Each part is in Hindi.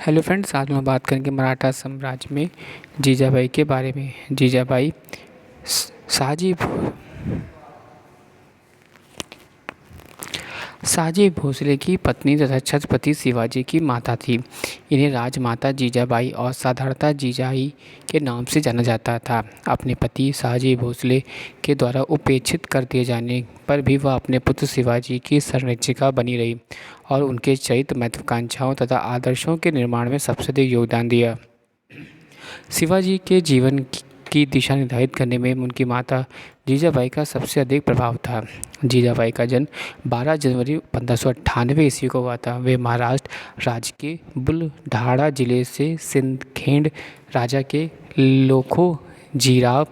हेलो फ्रेंड्स, आज हम बात करेंगे मराठा साम्राज्य में जीजाबाई के बारे में। जीजाबाई शाहजी शाहजी भोसले की पत्नी तथा छत्रपति शिवाजी की माता थी। इन्हें राजमाता जीजाबाई और साधारणतः जीजाई के नाम से जाना जाता था। अपने पति शाहजी भोसले के द्वारा उपेक्षित कर दिए जाने पर भी वह अपने पुत्र शिवाजी की संरक्षिका बनी रही और उनके चरित्र, महत्वाकांक्षाओं तथा आदर्शों के निर्माण में सबसे अधिक योगदान दिया। शिवाजी के जीवन की दिशा निर्धारित करने में उनकी माता जीजाबाई का सबसे अधिक प्रभाव था। जीजाबाई का जन्म 12 जनवरी 1598 ईस्वी को हुआ था। वे महाराष्ट्र राज्य के बुलढाणा जिले से सिंदखेड़ राजा के लोखोजीराव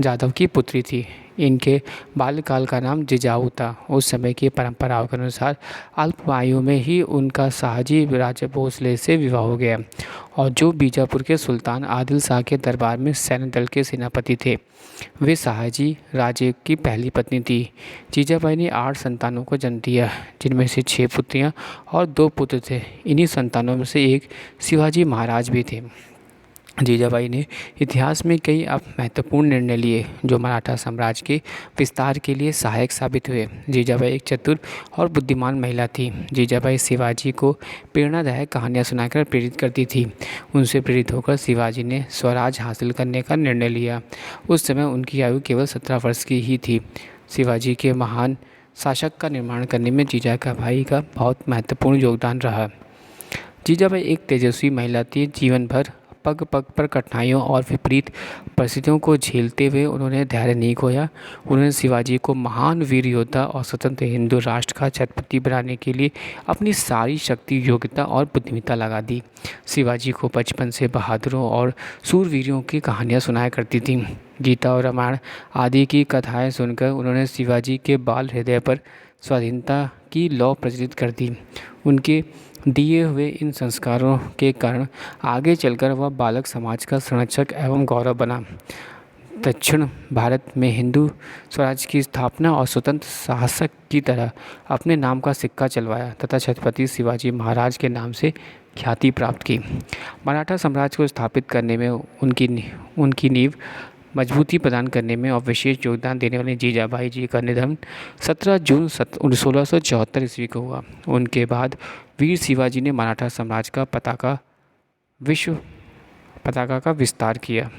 जाधव की पुत्री थी। इनके बाल्यकाल का नाम जिजाऊ था। उस समय की परंपराओं के अनुसार अल्प आयु में ही उनका शाहजी राजे भोसले से विवाह हो गया, और जो बीजापुर के सुल्तान आदिल शाह के दरबार में सैन्य दल के सेनापति थे। वे शाहजी राजे की पहली पत्नी थी। जीजाबाई ने 8 संतानों को जन्म दिया, जिनमें से 6 पुत्रियां और 2 पुत्र थे। इन्हीं संतानों में से एक शिवाजी महाराज भी थे। जीजाबाई ने इतिहास में कई महत्वपूर्ण निर्णय लिए जो मराठा साम्राज्य के विस्तार के लिए सहायक साबित हुए। जीजाबाई एक चतुर और बुद्धिमान महिला थी। जीजाबाई शिवाजी को प्रेरणादायक कहानियाँ सुनाकर प्रेरित करती थी। उनसे प्रेरित होकर शिवाजी ने स्वराज हासिल करने का निर्णय लिया। उस समय उनकी आयु केवल 17 वर्ष की ही थी। शिवाजी के महान शासक का निर्माण करने में जीजाबाई का बहुत महत्वपूर्ण योगदान रहा। जीजाबाई एक तेजस्वी महिला थी। जीवन भर पग पग पर कठिनाइयों और विपरीत परिस्थितियों को झेलते हुए उन्होंने धैर्य नहीं खोया। उन्होंने शिवाजी को महान वीर योद्धा और स्वतंत्र हिंदू राष्ट्र का छत्रपति बनाने के लिए अपनी सारी शक्ति, योग्यता और बुद्धिमत्ता लगा दी। शिवाजी को बचपन से बहादुरों और सूरवीरों की कहानियाँ सुनाया करती थीं। गीता और रामायण आदि की कथाएँ सुनकर उन्होंने शिवाजी के बाल हृदय पर स्वाधीनता की लौ प्रज्वलित कर दी। उनके दिए हुए इन संस्कारों के कारण आगे चलकर वह बालक समाज का संरक्षक एवं गौरव बना। दक्षिण भारत में हिंदू स्वराज की स्थापना और स्वतंत्र शासक की तरह अपने नाम का सिक्का चलवाया तथा छत्रपति शिवाजी महाराज के नाम से ख्याति प्राप्त की। मराठा साम्राज्य को स्थापित करने में उनकी नींव मजबूती प्रदान करने में और विशेष योगदान देने वाले जीजाबाई जी का निधन 17 जून 1674 ईस्वी को हुआ। उनके बाद वीर शिवाजी ने मराठा साम्राज्य का पताका का विस्तार किया।